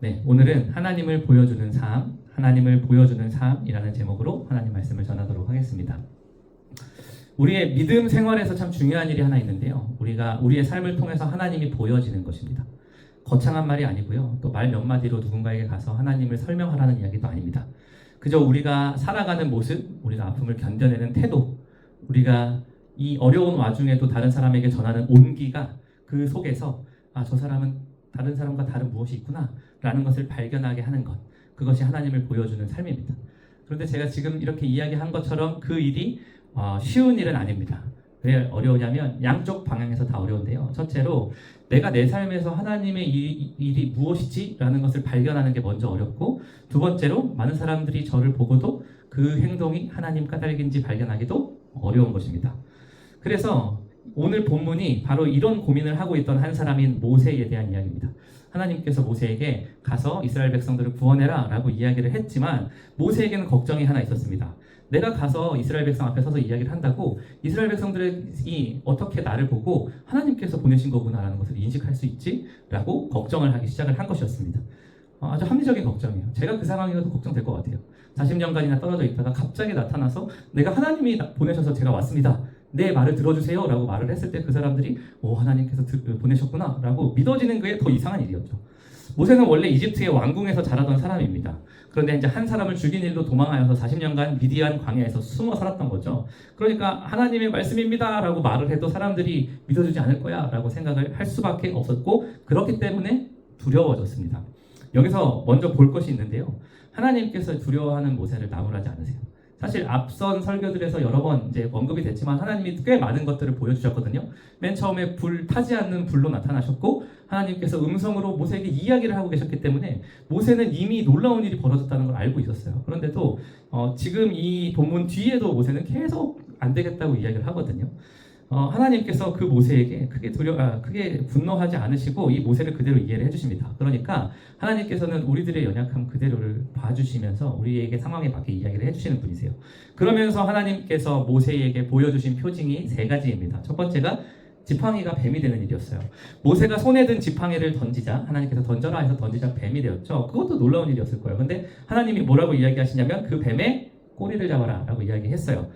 네, 오늘은 하나님을 보여주는 삶, 하나님을 보여주는 삶이라는 제목으로 하나님 말씀을 전하도록 하겠습니다. 우리의 믿음 생활에서 참 중요한 일이 하나 있는데요. 우리가 우리의 삶을 통해서 하나님이 보여지는 것입니다. 거창한 말이 아니고요. 또 말 몇 마디로 누군가에게 가서 하나님을 설명하라는 이야기도 아닙니다. 그저 우리가 살아가는 모습, 우리가 아픔을 견뎌내는 태도, 우리가 이 어려운 와중에도 다른 사람에게 전하는 온기가 그 속에서 저 사람은 다른 사람과 다른 무엇이 있구나 라는 것을 발견하게 하는 것, 그것이 하나님을 보여주는 삶입니다. 그런데 제가 지금 이렇게 이야기한 것처럼 그 일이 쉬운 일은 아닙니다. 왜 어려우냐면 양쪽 방향에서 다 어려운데요. 첫째로 내가 내 삶에서 하나님의 일이 무엇이지? 라는 것을 발견하는 게 먼저 어렵고, 두 번째로 많은 사람들이 저를 보고도 그 행동이 하나님 까닭인지 발견하기도 어려운 것입니다. 그래서 오늘 본문이 바로 이런 고민을 하고 있던 한 사람인 모세에 대한 이야기입니다. 하나님께서 모세에게 가서 이스라엘 백성들을 구원해라 라고 이야기를 했지만 모세에게는 걱정이 하나 있었습니다. 내가 가서 이스라엘 백성 앞에 서서 이야기를 한다고 이스라엘 백성들이 어떻게 나를 보고 하나님께서 보내신 거구나 라는 것을 인식할 수 있지? 라고 걱정을 하기 시작을 한 것이었습니다. 아주 합리적인 걱정이에요. 제가 그 상황이어도 걱정될 것 같아요. 40년간이나 떨어져 있다가 갑자기 나타나서 내가 하나님이 보내셔서 제가 왔습니다. 내 말을 들어주세요 라고 말을 했을 때 그 사람들이 하나님께서 보내셨구나 라고 믿어지는 게 더 이상한 일이었죠. 모세는 원래 이집트의 왕궁에서 자라던 사람입니다. 그런데 이제 한 사람을 죽인 일로 도망하여서 40년간 미디안 광야에서 숨어 살았던 거죠. 그러니까 하나님의 말씀입니다 라고 말을 해도 사람들이 믿어주지 않을 거야 라고 생각을 할 수밖에 없었고, 그렇기 때문에 두려워졌습니다. 여기서 먼저 볼 것이 있는데요. 하나님께서 두려워하는 모세를 나무라지 않으세요. 사실 앞선 설교들에서 여러 번 이제 언급이 됐지만 하나님이 꽤 많은 것들을 보여주셨거든요. 맨 처음에 불 타지 않는 불로 나타나셨고, 하나님께서 음성으로 모세에게 이야기를 하고 계셨기 때문에 모세는 이미 놀라운 일이 벌어졌다는 걸 알고 있었어요. 그런데도 지금 이 본문 뒤에도 모세는 계속 안 되겠다고 이야기를 하거든요. 하나님께서 그 모세에게 크게 분노하지 않으시고 이 모세를 그대로 이해를 해주십니다. 그러니까 하나님께서는 우리들의 연약함 그대로를 봐주시면서 우리에게 상황에 맞게 이야기를 해주시는 분이세요. 그러면서 하나님께서 모세에게 보여주신 표징이 세 가지입니다. 첫 번째가 지팡이가 뱀이 되는 일이었어요. 모세가 손에 든 지팡이를 던지자, 하나님께서 던져라 해서 던지자 뱀이 되었죠. 그것도 놀라운 일이었을 거예요. 근데 하나님이 뭐라고 이야기하시냐면 그 뱀의 꼬리를 잡아라 라고 이야기했어요.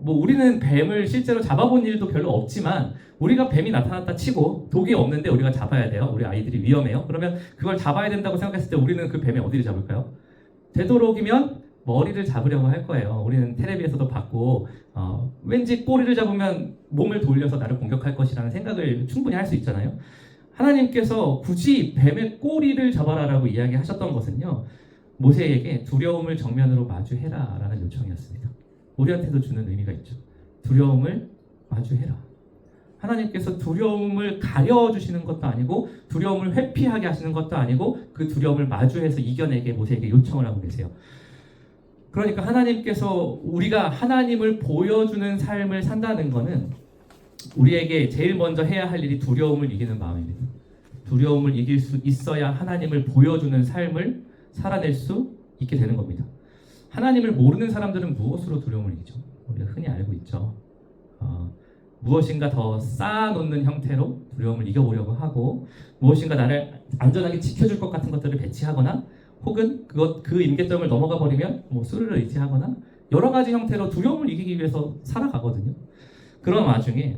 우리는 뱀을 실제로 잡아본 일도 별로 없지만 우리가 뱀이 나타났다 치고 독이 없는데 우리가 잡아야 돼요. 우리 아이들이 위험해요. 그러면 그걸 잡아야 된다고 생각했을 때 우리는 그 뱀의 어디를 잡을까요? 되도록이면 머리를 잡으려고 할 거예요. 우리는 텔레비에서도 봤고 왠지 꼬리를 잡으면 몸을 돌려서 나를 공격할 것이라는 생각을 충분히 할 수 있잖아요. 하나님께서 굳이 뱀의 꼬리를 잡아라라고 이야기하셨던 것은요, 모세에게 두려움을 정면으로 마주해라 라는 요청이었습니다. 우리한테도 주는 의미가 있죠. 두려움을 마주해라. 하나님께서 두려움을 가려주시는 것도 아니고 두려움을 회피하게 하시는 것도 아니고 그 두려움을 마주해서 이겨내게 모세에게 요청을 하고 계세요. 그러니까 하나님께서 우리가 하나님을 보여주는 삶을 산다는 것은 우리에게 제일 먼저 해야 할 일이 두려움을 이기는 마음입니다. 두려움을 이길 수 있어야 하나님을 보여주는 삶을 살아낼 수 있게 되는 겁니다. 하나님을 모르는 사람들은 무엇으로 두려움을 이기죠? 우리가 흔히 알고 있죠. 무엇인가 더 쌓아놓는 형태로 두려움을 이겨보려고 하고, 무엇인가 나를 안전하게 지켜줄 것 같은 것들을 배치하거나, 혹은 그 임계점을 넘어가 버리면 수를 의지하거나 여러 가지 형태로 두려움을 이기기 위해서 살아가거든요. 그런 와중에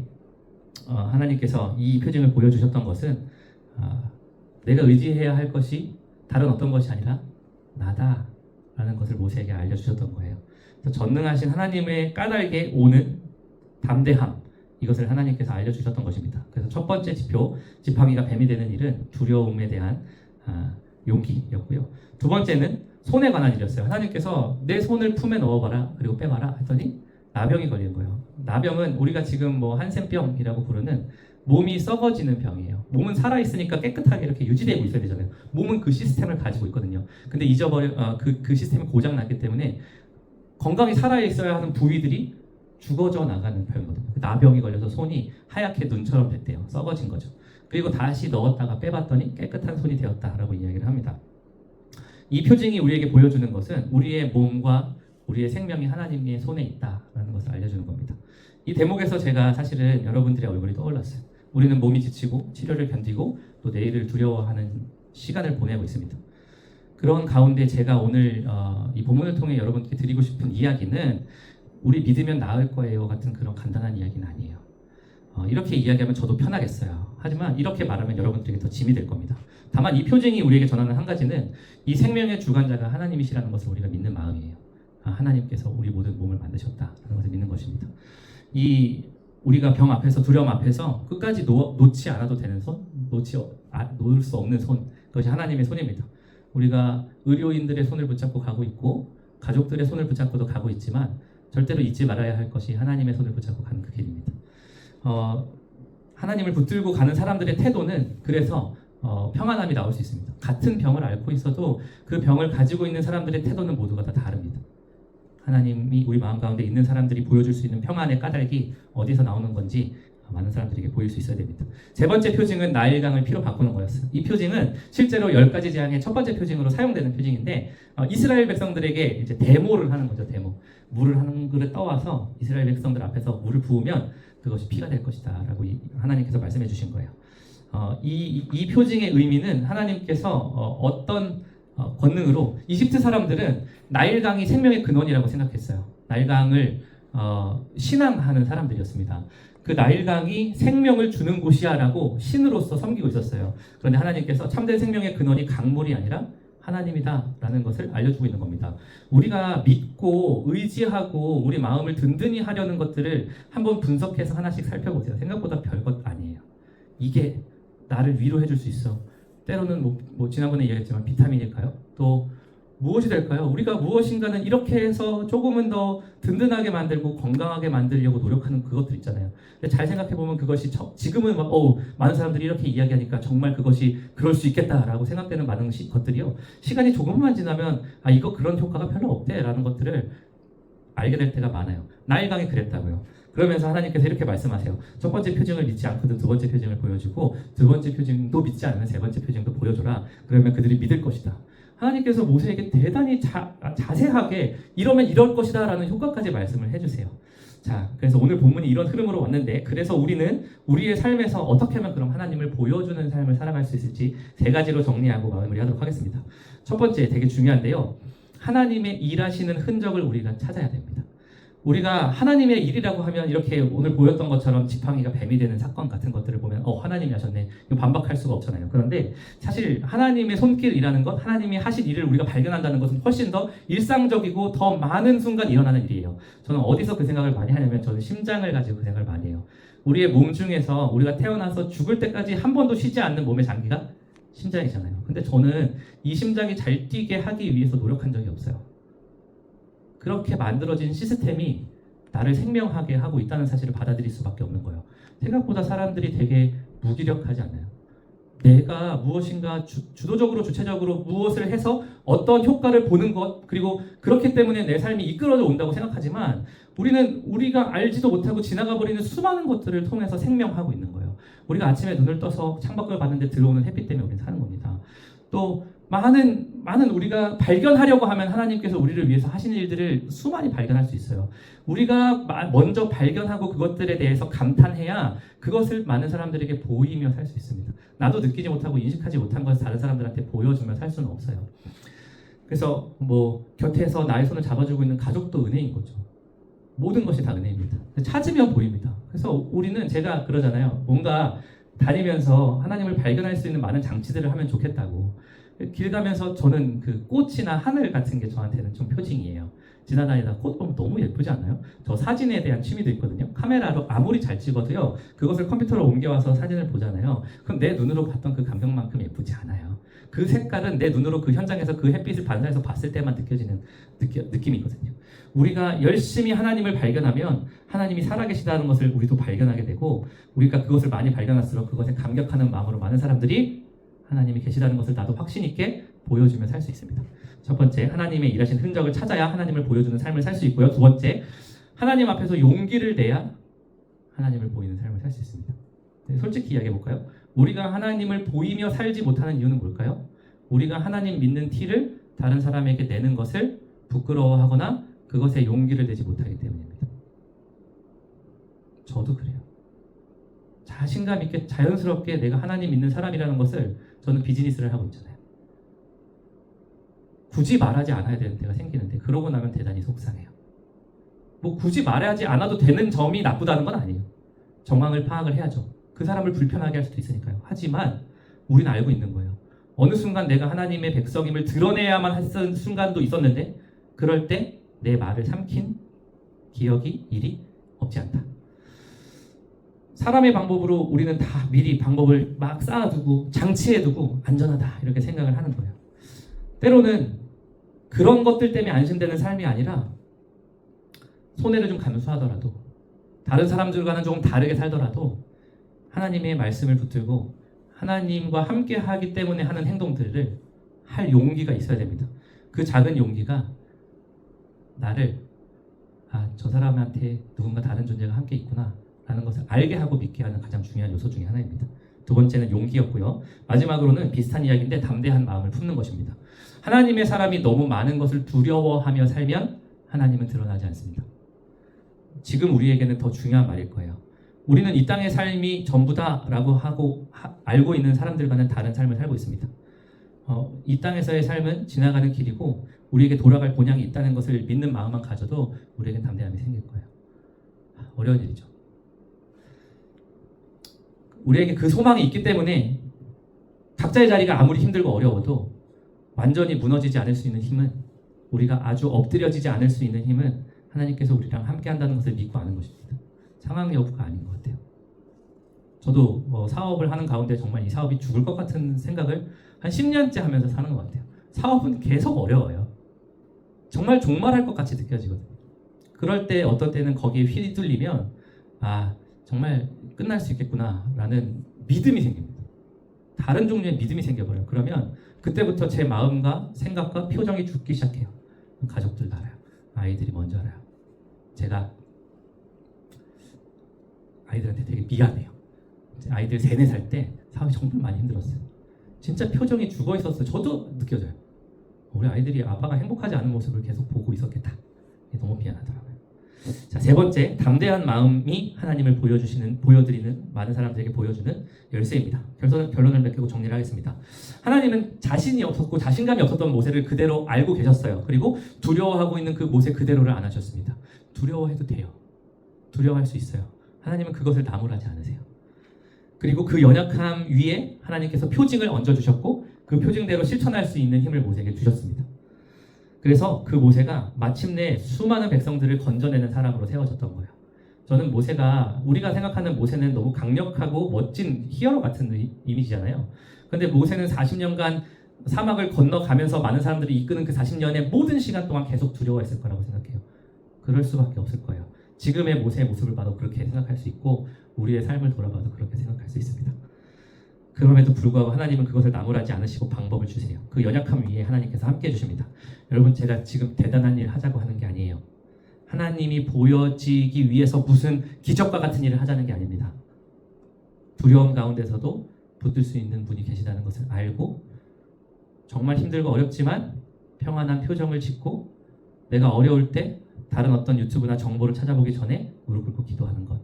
하나님께서 이 표징을 보여주셨던 것은 내가 의지해야 할 것이 다른 어떤 것이 아니라 나다 라는 것을 모세에게 알려주셨던 거예요. 그래서 전능하신 하나님의 까닭에 오는 담대함, 이것을 하나님께서 알려주셨던 것입니다. 그래서 첫 번째 지표, 지팡이가 뱀이 되는 일은 두려움에 대한 용기였고요. 두 번째는 손에 관한 일이었어요. 하나님께서 내 손을 품에 넣어봐라 그리고 빼봐라 했더니 나병이 걸린 거예요. 나병은 우리가 지금 한센병이라고 부르는 몸이 썩어지는 병이에요. 몸은 살아있으니까 깨끗하게 이렇게 유지되고 있어야 되잖아요. 몸은 그 시스템을 가지고 있거든요. 근데 그 시스템이 고장났기 때문에 건강히 살아있어야 하는 부위들이 죽어져 나가는 병이거든요. 나병이 걸려서 손이 하얗게 눈처럼 됐대요. 썩어진 거죠. 그리고 다시 넣었다가 빼봤더니 깨끗한 손이 되었다라고 이야기를 합니다. 이 표징이 우리에게 보여주는 것은 우리의 몸과 우리의 생명이 하나님의 손에 있다라는 것을 알려주는 겁니다. 이 대목에서 제가 사실은 여러분들의 얼굴이 떠올랐어요. 우리는 몸이 지치고 치료를 견디고 또 내일을 두려워하는 시간을 보내고 있습니다. 그런 가운데 제가 오늘 이 본문을 통해 여러분께 드리고 싶은 이야기는 우리 믿으면 나을 거예요 같은 그런 간단한 이야기는 아니에요. 이렇게 이야기하면 저도 편하겠어요. 하지만 이렇게 말하면 여러분들에게 더 짐이 될 겁니다. 다만 이 표징이 우리에게 전하는 한 가지는 이 생명의 주관자가 하나님이시라는 것을 우리가 믿는 마음이에요. 하나님께서 우리 모든 몸을 만드셨다라는 것을 믿는 것입니다. 우리가 병 앞에서, 두려움 앞에서 끝까지 놓지 않아도 되는 손, 놓을 수 없는 손, 그것이 하나님의 손입니다. 우리가 의료인들의 손을 붙잡고 가고 있고 가족들의 손을 붙잡고도 가고 있지만 절대로 잊지 말아야 할 것이 하나님의 손을 붙잡고 가는 그 길입니다. 하나님을 붙들고 가는 사람들의 태도는 그래서 평안함이 나올 수 있습니다. 같은 병을 앓고 있어도 그 병을 가지고 있는 사람들의 태도는 모두가 다 다릅니다. 하나님이 우리 마음 가운데 있는 사람들이 보여줄 수 있는 평안의 까닭이 어디서 나오는 건지 많은 사람들에게 보일 수 있어야 됩니다. 세 번째 표징은 나일강을 피로 바꾸는 거였어요. 이 표징은 실제로 10가지 재앙의 첫 번째 표징으로 사용되는 표징인데 이스라엘 백성들에게 이제 데모를 하는 거죠. 데모. 물을 한 그릇 떠와서 이스라엘 백성들 앞에서 물을 부으면 그것이 피가 될 것이다 라고 하나님께서 말씀해 주신 거예요. 이 표징의 의미는 하나님께서 어떤 권능으로 이집트 사람들은 나일강이 생명의 근원이라고 생각했어요. 나일강을 신앙하는 사람들이었습니다. 그 나일강이 생명을 주는 곳이야 라고 신으로서 섬기고 있었어요. 그런데 하나님께서 참된 생명의 근원이 강물이 아니라 하나님이다 라는 것을 알려주고 있는 겁니다. 우리가 믿고 의지하고 우리 마음을 든든히 하려는 것들을 한번 분석해서 하나씩 살펴보세요. 생각보다 별것 아니에요. 이게 나를 위로해 줄 수 있어. 때로는 뭐 지난번에 얘기했지만 비타민일까요? 또 무엇이 될까요? 우리가 무엇인가는 이렇게 해서 조금은 더 든든하게 만들고 건강하게 만들려고 노력하는 그것들 있잖아요. 근데 잘 생각해보면 그것이 지금은 많은 사람들이 이렇게 이야기하니까 정말 그것이 그럴 수 있겠다라고 생각되는 많은 것들이요. 시간이 조금만 지나면 이거 그런 효과가 별로 없대라는 것들을 알게 될 때가 많아요. 나일강이 그랬다고요. 그러면서 하나님께서 이렇게 말씀하세요. 첫 번째 표징을 믿지 않거든 두 번째 표징을 보여주고 두 번째 표징도 믿지 않으면 세 번째 표징도 보여줘라. 그러면 그들이 믿을 것이다. 하나님께서 모세에게 대단히 자세하게 이러면 이럴 것이다 라는 효과까지 말씀을 해주세요. 자, 그래서 오늘 본문이 이런 흐름으로 왔는데 그래서 우리는 우리의 삶에서 어떻게 하면 그럼 하나님을 보여주는 삶을 살아갈 수 있을지 세 가지로 정리하고 마무리하도록 하겠습니다. 첫 번째 되게 중요한데요. 하나님의 일하시는 흔적을 우리가 찾아야 됩니다. 우리가 하나님의 일이라고 하면 이렇게 오늘 보였던 것처럼 지팡이가 뱀이 되는 사건 같은 것들을 보면 하나님이 하셨네. 이거 반박할 수가 없잖아요. 그런데 사실 하나님의 손길이라는 것, 하나님이 하실 일을 우리가 발견한다는 것은 훨씬 더 일상적이고 더 많은 순간 일어나는 일이에요. 저는 어디서 그 생각을 많이 하냐면 저는 심장을 가지고 그 생각을 많이 해요. 우리의 몸 중에서 우리가 태어나서 죽을 때까지 한 번도 쉬지 않는 몸의 장기가 심장이잖아요. 근데 저는 이 심장이 잘 뛰게 하기 위해서 노력한 적이 없어요. 그렇게 만들어진 시스템이 나를 생명하게 하고 있다는 사실을 받아들일 수밖에 없는 거예요. 생각보다 사람들이 되게 무기력하지 않나요? 내가 무엇인가 주도적으로 주체적으로 무엇을 해서 어떤 효과를 보는 것 그리고 그렇기 때문에 내 삶이 이끌어져 온다고 생각하지만 우리가 알지도 못하고 지나가 버리는 수많은 것들을 통해서 생명하고 있는 거예요. 우리가 아침에 눈을 떠서 창밖을 봤는데 들어오는 햇빛 때문에 우리는 사는 겁니다. 또 많은 우리가 발견하려고 하면 하나님께서 우리를 위해서 하시는 일들을 수많이 발견할 수 있어요. 우리가 먼저 발견하고 그것들에 대해서 감탄해야 그것을 많은 사람들에게 보이며 살 수 있습니다. 나도 느끼지 못하고 인식하지 못한 것을 다른 사람들한테 보여주며 살 수는 없어요. 그래서 곁에서 나의 손을 잡아주고 있는 가족도 은혜인 거죠. 모든 것이 다 은혜입니다. 찾으면 보입니다. 그래서 우리는 제가 그러잖아요. 뭔가 다니면서 하나님을 발견할 수 있는 많은 장치들을 하면 좋겠다고. 길 가면서 저는 그 꽃이나 하늘 같은 게 저한테는 좀 표징이에요. 지나다니다 꽃 보면 너무 예쁘지 않아요? 저 사진에 대한 취미도 있거든요. 카메라로 아무리 잘 찍어도요. 그것을 컴퓨터로 옮겨와서 사진을 보잖아요. 그럼 내 눈으로 봤던 그 감정만큼 예쁘지 않아요. 그 색깔은 내 눈으로 그 현장에서 그 햇빛을 반사해서 봤을 때만 느껴지는 느낌이거든요. 우리가 열심히 하나님을 발견하면 하나님이 살아계시다는 것을 우리도 발견하게 되고 우리가 그것을 많이 발견할수록 그것에 감격하는 마음으로 많은 사람들이 하나님이 계시다는 것을 나도 확신 있게 보여주며 살 수 있습니다. 첫 번째, 하나님의 일하신 흔적을 찾아야 하나님을 보여주는 삶을 살 수 있고요. 두 번째, 하나님 앞에서 용기를 내야 하나님을 보이는 삶을 살 수 있습니다. 네, 솔직히 이야기해 볼까요? 우리가 하나님을 보이며 살지 못하는 이유는 뭘까요? 우리가 하나님 믿는 티를 다른 사람에게 내는 것을 부끄러워하거나 그것에 용기를 내지 못하기 때문입니다. 저도 그래요. 자신감 있게 자연스럽게 내가 하나님 믿는 사람이라는 것을 저는 비즈니스를 하고 있잖아요. 굳이 말하지 않아야 되는 때가 생기는데 그러고 나면 대단히 속상해요. 뭐 굳이 말하지 않아도 되는 점이 나쁘다는 건 아니에요. 정황을 파악을 해야죠. 그 사람을 불편하게 할 수도 있으니까요. 하지만 우리는 알고 있는 거예요. 어느 순간 내가 하나님의 백성임을 드러내야만 했던 순간도 있었는데 그럴 때 내 말을 삼킨 기억이 일이 없지 않다. 사람의 방법으로 우리는 다 미리 방법을 막 쌓아두고 장치해두고 안전하다 이렇게 생각을 하는 거예요. 때로는 그런 것들 때문에 안심되는 삶이 아니라 손해를 좀 감수하더라도 다른 사람들과는 조금 다르게 살더라도 하나님의 말씀을 붙들고 하나님과 함께 하기 때문에 하는 행동들을 할 용기가 있어야 됩니다. 그 작은 용기가 나를 저 사람한테 누군가 다른 존재가 함께 있구나 라는 것을 알게 하고 믿게 하는 가장 중요한 요소 중에 하나입니다. 두 번째는 용기였고요. 마지막으로는 비슷한 이야기인데 담대한 마음을 품는 것입니다. 하나님의 사람이 너무 많은 것을 두려워하며 살면 하나님은 드러나지 않습니다. 지금 우리에게는 더 중요한 말일 거예요. 우리는 이 땅의 삶이 전부다라고 하고 알고 있는 사람들과는 다른 삶을 살고 있습니다. 이 땅에서의 삶은 지나가는 길이고 우리에게 돌아갈 본향이 있다는 것을 믿는 마음만 가져도 우리에게 담대함이 생길 거예요. 어려운 일이죠. 우리에게 그 소망이 있기 때문에 각자의 자리가 아무리 힘들고 어려워도 완전히 무너지지 않을 수 있는 힘은, 우리가 아주 엎드려지지 않을 수 있는 힘은 하나님께서 우리랑 함께 한다는 것을 믿고 아는 것입니다. 상황 여부가 아닌 것 같아요. 저도 사업을 하는 가운데 정말 이 사업이 죽을 것 같은 생각을 한 10년째 하면서 사는 것 같아요. 사업은 계속 어려워요. 정말 종말할 것 같이 느껴지거든요. 그럴 때 어떤 때는 거기에 휘둘리면 정말 끝날 수 있겠구나라는 믿음이 생깁니다. 다른 종류의 믿음이 생겨버려요. 그러면 그때부터 제 마음과 생각과 표정이 죽기 시작해요. 가족들도 알아요. 아이들이 먼저 알아요. 제가 아이들한테 되게 미안해요. 아이들 3, 4살 때 사업이 정말 많이 힘들었어요. 진짜 표정이 죽어 있었어요. 저도 느껴져요. 우리 아이들이 아빠가 행복하지 않은 모습을 계속 보고 있었겠다. 너무 미안하더라고요. 자, 세 번째, 담대한 마음이 하나님을 보여드리는, 많은 사람들에게 보여주는 열쇠입니다. 결론을 맺고 정리를 하겠습니다. 하나님은 자신이 없었고 자신감이 없었던 모세를 그대로 알고 계셨어요. 그리고 두려워하고 있는 그 모세 그대로를 안 하셨습니다. 두려워해도 돼요. 두려워할 수 있어요. 하나님은 그것을 나무라지 않으세요. 그리고 그 연약함 위에 하나님께서 표징을 얹어주셨고 그 표징대로 실천할 수 있는 힘을 모세에게 주셨습니다. 그래서 그 모세가 마침내 수많은 백성들을 건져내는 사람으로 세워졌던 거예요. 저는 모세가, 우리가 생각하는 모세는 너무 강력하고 멋진 히어로 같은 이미지잖아요. 근데 모세는 40년간 사막을 건너가면서 많은 사람들이 이끄는 그 40년의 모든 시간 동안 계속 두려워했을 거라고 생각해요. 그럴 수밖에 없을 거예요. 지금의 모세의 모습을 봐도 그렇게 생각할 수 있고 우리의 삶을 돌아봐도 그렇게 생각할 수 있습니다. 그럼에도 불구하고 하나님은 그것을 나무라지 않으시고 방법을 주세요. 그 연약함 위에 하나님께서 함께 해주십니다. 여러분, 제가 지금 대단한 일 하자고 하는 게 아니에요. 하나님이 보여지기 위해서 무슨 기적과 같은 일을 하자는 게 아닙니다. 두려움 가운데서도 붙들 수 있는 분이 계시다는 것을 알고 정말 힘들고 어렵지만 평안한 표정을 짓고 내가 어려울 때 다른 어떤 유튜브나 정보를 찾아보기 전에 무릎 꿇고 기도하는 것,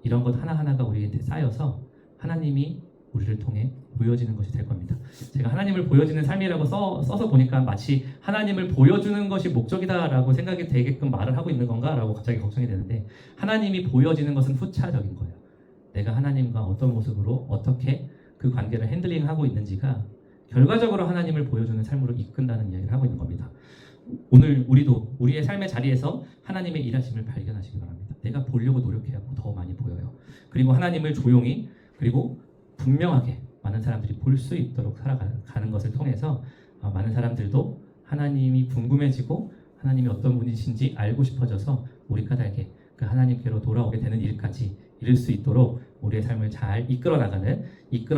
이런 것 하나하나가 우리한테 쌓여서 하나님이 우리를 통해 보여지는 것이 될 겁니다. 제가 하나님을 보여지는 삶이라고 써서 보니까 마치 하나님을 보여주는 것이 목적이다라고 생각이 되게끔 말을 하고 있는 건가라고 갑자기 걱정이 되는데, 하나님이 보여지는 것은 후차적인 거예요. 내가 하나님과 어떤 모습으로 어떻게 그 관계를 핸들링하고 있는지가 결과적으로 하나님을 보여주는 삶으로 이끈다는 이야기를 하고 있는 겁니다. 오늘 우리도 우리의 삶의 자리에서 하나님의 일하심을 발견하시기 바랍니다. 내가 보려고 노력해야 더 많이 보여요. 그리고 하나님을 조용히 그리고 분명하게 많은 사람들이 볼 수 있도록 살아가는 것을 통해서 많은 사람들도 하나님이 궁금해지고 하나님이 어떤 분이신지 알고 싶어져서 우리 까닭에 그 하나님께로 돌아오게 되는 일까지 이룰 수 있도록 우리의 삶을 잘 이끌어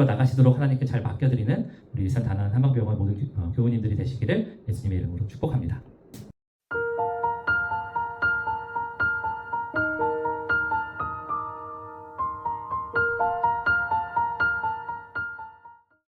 나가시도록 하나님께 잘 맡겨드리는 우리 일산 다나한 한방병원 모든 교우님들이 되시기를 예수님의 이름으로 축복합니다.